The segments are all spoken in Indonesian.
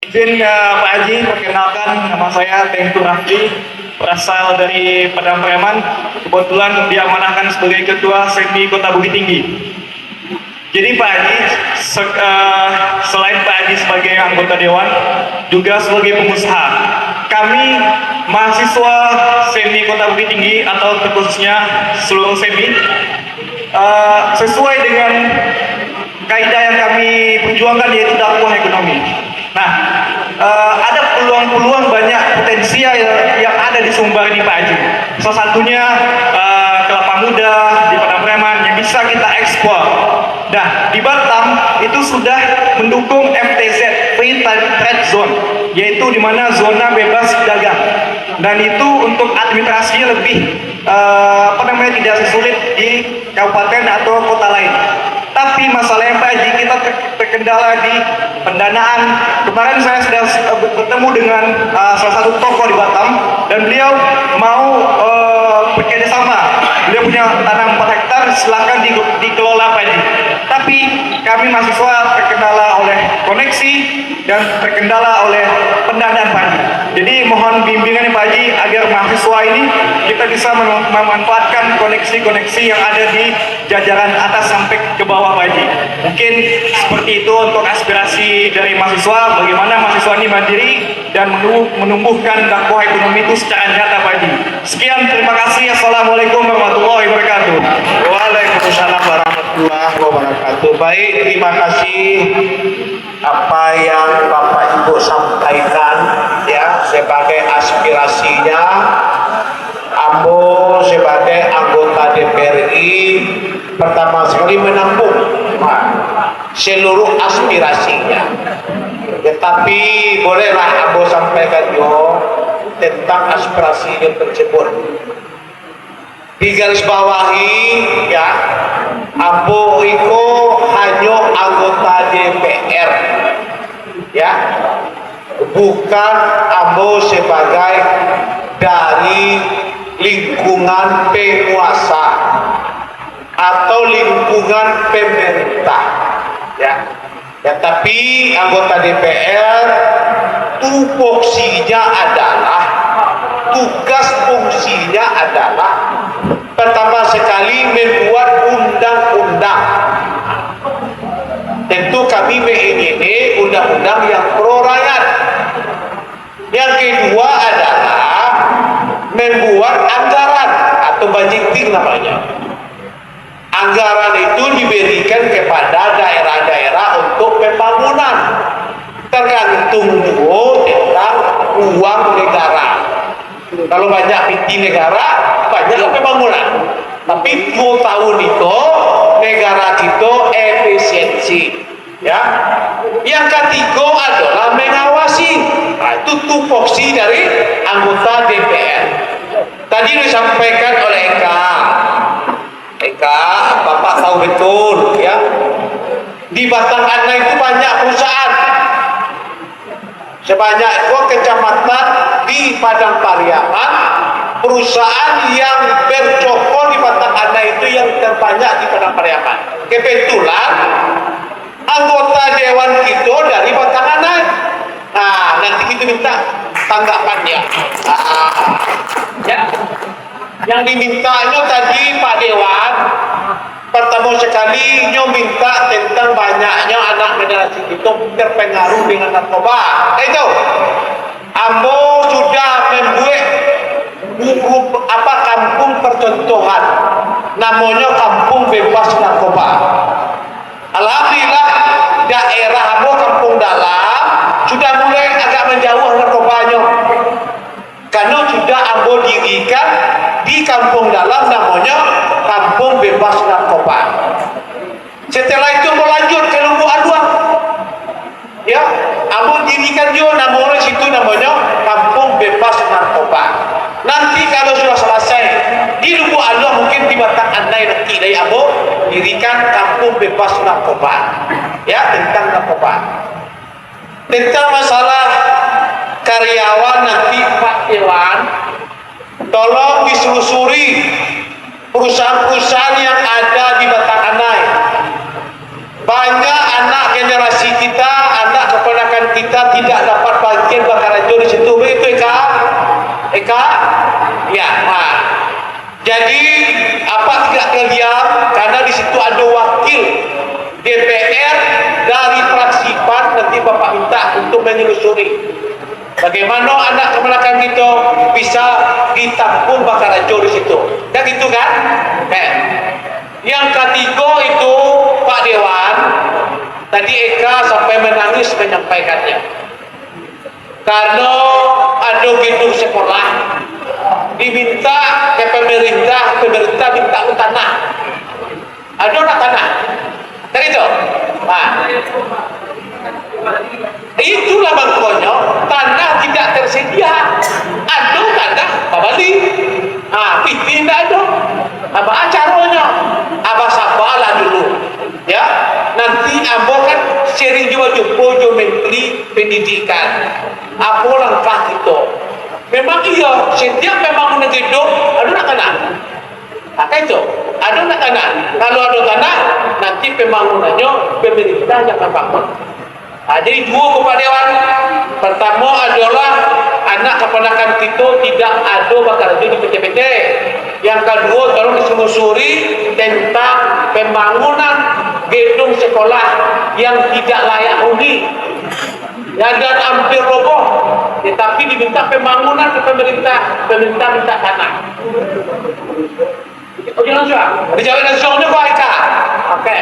Izin Pak Haji, perkenalkan nama saya Tengku Rafli, berasal dari Padang Preman. Kebetulan diamanahkan sebagai Ketua SEMI Kota Bukit Tinggi. Jadi Pak Haji, selain Pak Haji sebagai anggota Dewan, juga sebagai pengusaha. Kami mahasiswa SEMI Kota Bukit Tinggi atau khususnya seluruh SEMI, sesuai dengan kaidah yang kami perjuangkan, yaitu dakwah ekonomi. Nah, ada peluang-peluang banyak potensial yang ada di Sumbar ini Pak Haji. Salah satunya kelapa muda di Padang Preman yang bisa kita ekspor. Nah, di Batam itu sudah mendukung FTZ, Free Trade Zone, yaitu di mana zona bebas dagang. Dan itu untuk administrasinya lebih tidak sesulit di kabupaten atau kota lain. Tapi masalahnya Pak Haji, kita terkendala di pendanaan. Kemarin saya sudah bertemu dengan salah satu tokoh di Batam, dan beliau mau bekerja sama. Beliau punya tanah 4 hektar, silakan dikelola Pak Haji. Tapi kami mahasiswa terkendala oleh koneksi dan terkendala oleh pendanaan Pak Haji. Jadi mohon bimbingan Pak Haji agar mahasiswa ini kita bisa memanfaatkan koneksi-koneksi yang ada di jajaran atas sampai ke bawah Pak Haji. Mungkin seperti itu untuk aspirasi dari mahasiswa, bagaimana mahasiswa ini mandiri dan menumbuhkan dakwah ekonomi itu secara nyata Pak Haji. Sekian, terima kasih. Assalamualaikum warahmatullahi wabarakatuh. Waalaikumsalam warahmatullahi wabarakatuh. Baik, terima kasih apa yang Bapak Ibu sampaikan ya sebagai aspirasinya. Ambo sebagai anggota DPRI pertama sekali menampung seluruh aspirasinya. Tetapi bolehlah Ambo sampaikan tentang aspirasinya tersebut. Di garis bawahi ya, Ambo itu hanya anggota DPR ya, bukan Ambo sebagai dari lingkungan penguasa atau lingkungan pemerintah ya. Tapi anggota DPR tupoksinya adalah, tugas fungsinya adalah pertama sekali membuat undang-undang. Tentu kami mengingini undang-undang yang pro rakyat. Yang kedua adalah membuat anggaran atau budgeting namanya. Anggaran itu diberikan kepada daerah-daerah untuk pembangunan, tergantung tentang uang negara. Kalau banyak PT negara, banyak pembangunan. Tapi 2 tahun itu negara kita efisiensi ya. Yang ketiga adalah mengawasi. Nah, itu tupoksi dari anggota DPR. Tadi disampaikan oleh Eka, Bapak tahu betul ya. Di Batang Ana itu banyak perusahaan. Sebanyak 2 kecamatan di Padang Pariaman, perusahaan yang bercokol di Batang Ana itu yang terbanyak di Padang Pariaman. Kebetulan anggota dewan kita dari Batang Ana. Nah, nanti kita minta tanggapannya. Ya. Yang dimintanya tadi Pak Dewan, pertama sekali minta tentang banyaknya anak generasi itu terpengaruh dengan narkoba. Itu Ambo sudah membuat kampung percontohan, namanya kampung bebas narkoba. Alhamdulillah daerah Ambo kampung dalam sudah mulai agak menjauh narkobanya, karena sudah Ambo dirikan di kampung dalam namanya kampung bebas narkoba. Setelah itu mau lanjut ke Lumbu Aduang ya, Ambo dirikan juga namanya situ namanya kampung bebas narkoba. Nanti kalau sudah selesai di Lumbu Aduang, mungkin di Batang Andai nanti dari Ambo dirikan kampung bebas narkoba ya, tentang narkoba. Tentang masalah karyawan nanti Pak Dewan, tolong ditelusuri perusahaan-perusahaan yang ada di Batang Anai. Banyak anak generasi kita, anak keponakan kita tidak dapat bagian Bangkarajo di situ, begitu Eka? Ya. Nah, jadi apa tidak terdiam karena di situ ada wakil DPR dari fraksi PAN, nanti Bapak minta untuk menelusuri bagaimana anak kemenakan kita bisa ditampung Bangkarajo di situ. Dan gitu kan? Yang ketiga itu Pak Dewan, tadi Eka sampai menangis menyampaikannya. Karena ada gedung sekolah diminta ke pemerintah minta tanah. Ada nak tanah? Kan itu? Nah, itulah bangkonya, tanah tidak tersedia. Ada tanah Bali. Piti tidak ada. Apa caranya? Abah sabalah dulu. Ya, nanti abah kan sering juga jumpa Menteri Pendidikan. Apa langkah kita? Memang iya, setiap memang gedung ada nak tanah. Itu ada nak tanah. Kalau ada tanah, nanti pembangunannya pemerintah yang akan bangun. Jadi dua kepada Dewan. Pertama adalah anak keponakan kita tidak ada Bangkarajo di PT-PT. Yang kedua tolong diselusuri tentang pembangunan gedung sekolah yang tidak layak huni. Dan hampir roboh. Tetapi diminta pembangunan ke pemerintah minta tanah. Jangan suah. Dijawab langsungnya Pak Eka. Oke.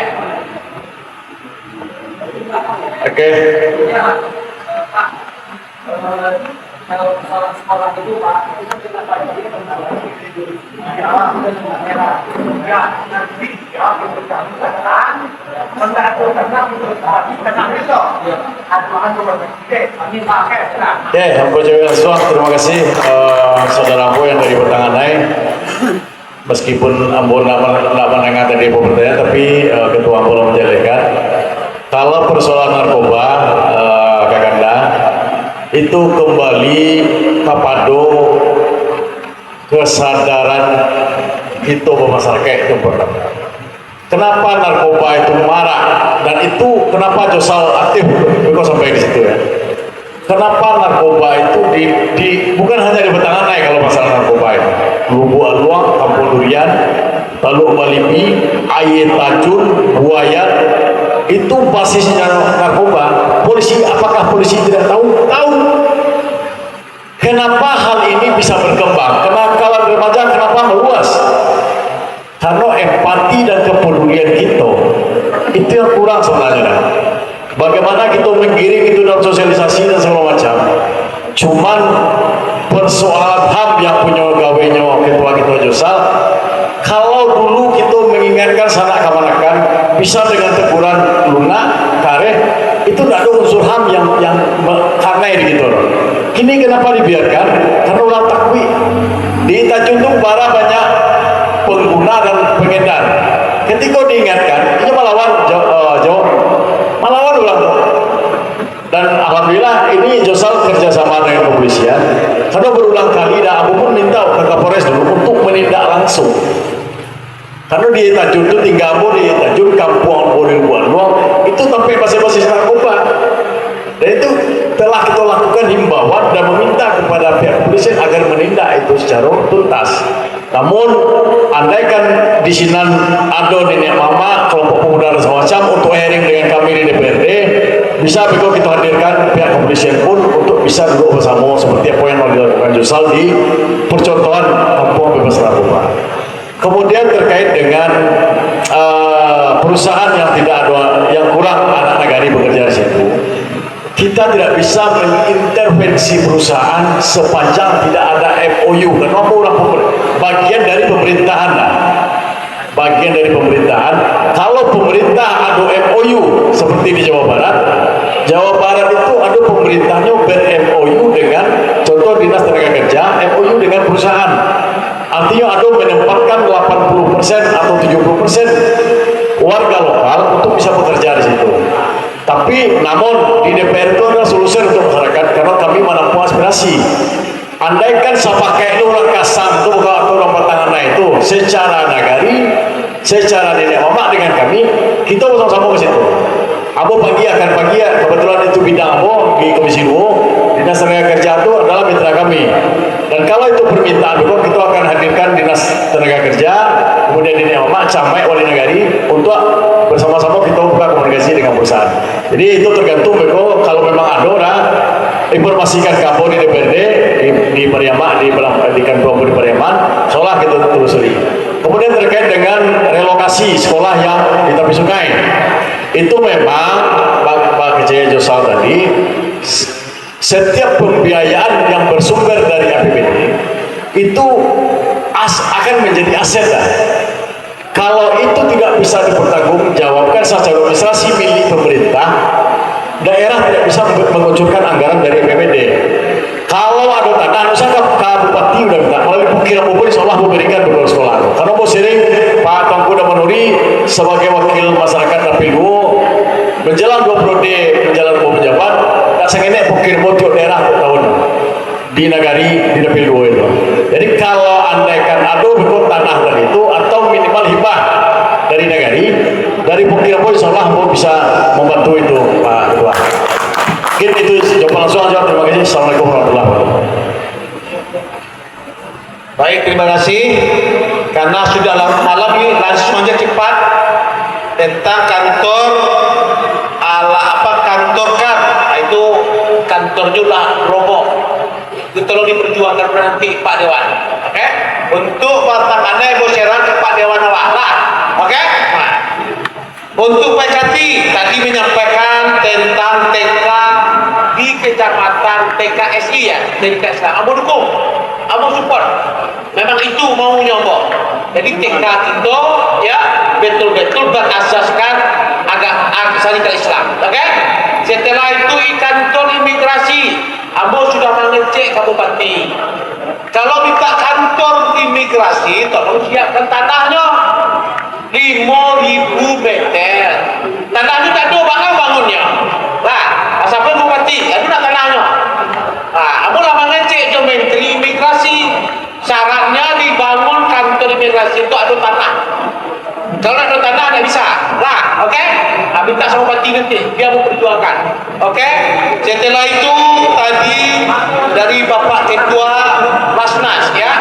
Kalau sekolah itu Pak, itu kita bagi tentang terima kasih saudaraku yang dari Batanganai. Meskipun Ambon tidak mendengar tadi pemberdayaan, tapi Ketua Ambon menjelaskan kalau persoalan narkoba Kakanda itu kembali kepada kesadaran kita masyarakat itu pertama. Kenapa narkoba itu marah dan itu kenapa Josal aktif kok sampai di situ ya? Kenapa narkoba itu bukan hanya di Batanganai kalau masalah narkoba itu. Lubu Aluang, Kampung Durian, Teluk Malipi, Aye Tajun, Buayan, itu basisnya narkoba. Polisi, apakah polisi tidak tahu? Tahu. Kenapa hal ini bisa berkembang? Kenakalan remaja kenapa meluas? Karena empati dan kepedulian kita itu yang kurang sebenarnya. Bagaimana kita menggiring itu dalam sosialisasi dan segala macam. Cuman persoalan HAM yang punya gawenya ketua kita Josal, kalau dulu kita mengingatkan sanak kamanakan bisa dengan teguran lunak kareh, itu tidak ada unsur HAM yang karena gitu. Ini kenapa dibiarkan? Karena ulah takwi di Tanjung Bara banyak pengguna dan pengedar. Ketika diingatkan, ini melawan melawan ulang. Dan alhamdulillah ini Josal kerjasama dengan kepolisian. Karena berulang kali dan aku pun minta ke Kapolres dulu untuk menindak langsung. Karena di Tanjung itu tinggal di Tanjung Kampung Bodeng Luang itu sampai basis-basis narkoba. Dan itu telah kita lakukan himbauan dan meminta kepada pihak kepolisian agar menindak itu secara tuntas. Namun andaikan di sini ada nenek mama, kelompok pemuda dan semacam untuk hearing dengan kami di DPRD, bisa begitu kita hadirkan pihak kepolisian pun untuk bisa duduk bersama seperti apa yang dilakukan Josal di percontohan kampung bebas narkoba. Kemudian terkait dengan perusahaan yang tidak ada, yang kurang anak negari bekerja di situ, kita tidak bisa mengintervensi perusahaan sepanjang tidak ada MOU. Kenapa orang bagian dari pemerintahan lah. Bagian dari pemerintahan. Kalau pemerintah ada MOU seperti di Jawa Barat itu ada pemerintahnya ber-MOU dengan contoh Dinas Tenaga Kerja, MOU dengan perusahaan. Artinya ada menempatkan 80% atau 70% warga lokal untuk bisa bekerja di situ. Tapi namun di DPR itu ada solusi untuk masyarakat karena kami menampung aspirasi. Andaikan saya pakai itu orang kasang itu bukan orang Batanganai itu secara nagari, secara nenek mama dengan kami, kita bersama-sama ke situ. Abo pagi akan pagi ya, kebetulan itu bidang abo di Komisi 2, Dinas Tenaga Kerja itu adalah mitra kami. Dan kalau itu permintaan abo, kita akan hadirkan Dinas Tenaga Kerja, kemudian Dinas Emak, Camat, Wali Negari untuk bersama-sama kita buka komunikasi dengan perusahaan. Jadi itu tergantung beko, kalau memang ada orang informasikan ke Abo di DPRD di Pariaman, di kantor di Pariaman, seolah kita telusuri. Kemudian terkait dengan relokasi sekolah yang di tepi sungai, itu memang Pak Kejaya Josal tadi, setiap pembiayaan yang bersumber dari APBD itu akan menjadi aset lah. Kalau itu tidak bisa dipertanggungjawabkan secara administrasi milik pemerintah, daerah tidak bisa mengucurkan anggaran dari APBD. Kalau ada tanah, misalnya Bupati udah minta melalui Bukira Bupati, insya Allah memberikan beberapa sekolah. Karena mau sering Pak Tengku Damanuri sebagai wakil masyarakat Dapil 2 menjelang 2 periode menjalan 2 pejabat, tak sengaja Bukira Bupati daerah tahun di Nagari di Dapil 2 itu. Jadi kalau andaikan ada betul tanah dari itu atau minimal hibah dari Nagari, dari Bukira Bupati, insya Allah mau bisa membantu itu Pak Ketua. Mungkin itu jawaban langsung aja. Terima kasih. Assalamualaikum warahmatullahi wabarakatuh. Baik, terima kasih. Karena sudah malam ini, langsung aja cepat tentang kantor kantor kan, itu kantor juga roboh. Itu tolong diperjuangkan nanti Pak Dewan. Oke? Untuk pertangaannya Ibu Serang ke Pak Dewan awak lah. Oke? Nah. Untuk Pak Cati tadi menyampaikan tentang TK di kecamatan TKSI ya, TKSI. Abo dukung, abo support. Memang itu maunya Abo. Jadi TK itu ya betul-betul berasaskan syariat Islam. Oke? Setelah itu kantor imigrasi, Abo sudah mengecek ke Bupati. Kalau minta kantor imigrasi, tolong siapkan tanahnya. 5.000 meter. Tanahnya tak ada bangunnya. Nah, asapnya Bupati, itu nak tanahnya. Nah, Abo lah mengecek ke Menteri Imigrasi. Syaratnya dibangun kantor imigrasi itu ada tanah. Kalau ada tanah tidak bisa. Lah, oke? Nah, minta sama Bupati nanti, dia mau perjuangkan. Oke? Setelah itu tadi dari Bapak Ketua Basnas ya.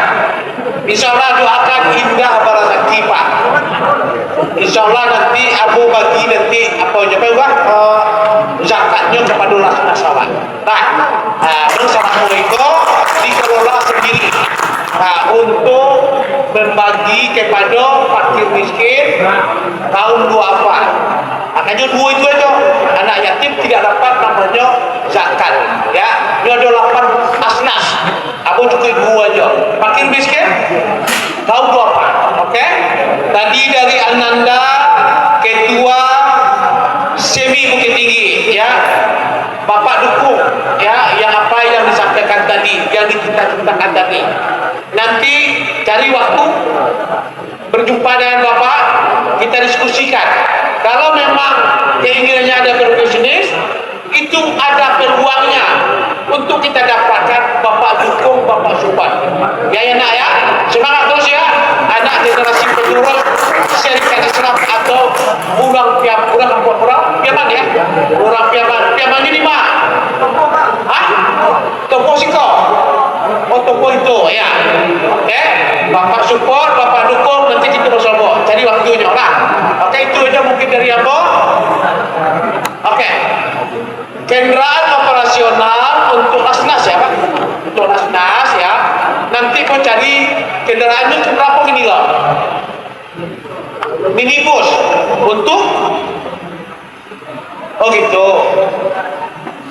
Insya Allah doakan indah Barasaki Pak. Insya Allah nanti Abu bagi nanti zakatnya kepada nasabah. Nah, bersama itu dikelola sendiri. Nah, untuk membagi kepada fakir miskin kaum duafa. Makanya 2 itu aja. Anak yatim tidak dapat namanya zakat. Ya, ini ada 8 asnas. Aku cukup 2 aja. Fakir miskin kaum duafa. Oke? Tadi dari Ananda, Ketua Semi Bukit Tinggi, ya, Bapak dukung, ya, yang apa yang disampaikan tadi, yang dicita-citakan tadi. Nanti cari waktu berjumpa dengan Bapak, kita diskusikan. Kalau memang keinginannya ada berbisnis, itu ada peluangnya untuk kita dapatkan. Bapak dukung, Bapak support. Ya nak ya, semangat terus ya, anak generasi penerus syarikat Islam atau orang piaman ya, orang piaman ini mah, toko siko, toko itu ya, oke, Bapak support, Bapak dukung, nanti kita bersama, cari waktunya lah, oke, itu aja mungkin dari apa, oke. Kendaraan operasional untuk Lasnas ya Pak, untuk Lasnas ya. Nanti mau cari kendaraannya berapa ini loh? Minibus untuk, oh gitu.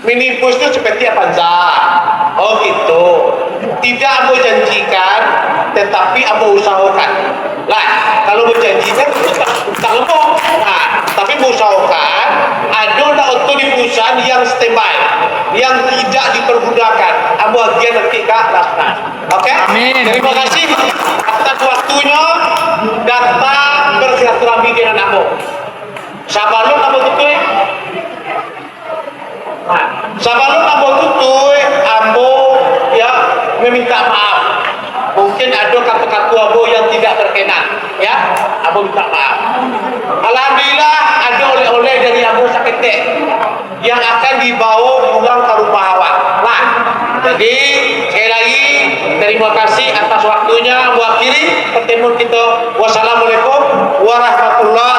Minibus itu seperti Avanza, oh gitu. Tidak mau janjikan, tetapi mau usahakan. Lah, kalau berjanjikan itu tak lemah. Nah, tapi mau usahakan ada auto di perusahaan yang standby, yang tidak dipergunakan. Abu bagian nanti ke Lasnas. Oke? Amin. Terima kasih atas waktunya datang bersilaturahmi dengan Abu. Sabalun Abu tutup. Nah, sabalun Abu tutup, Abu ya meminta maaf. Mungkin ada kata-kata Abu yang tidak berkenan, ya. Abu minta maaf. Alhamdulillah ada oleh-oleh dari Abu Saketek. yang akan dibawa pulang ke rumah awak. Nah, jadi sekali lagi terima kasih atas waktunya mewakili pertemuan kita. Wassalamualaikum warahmatullahi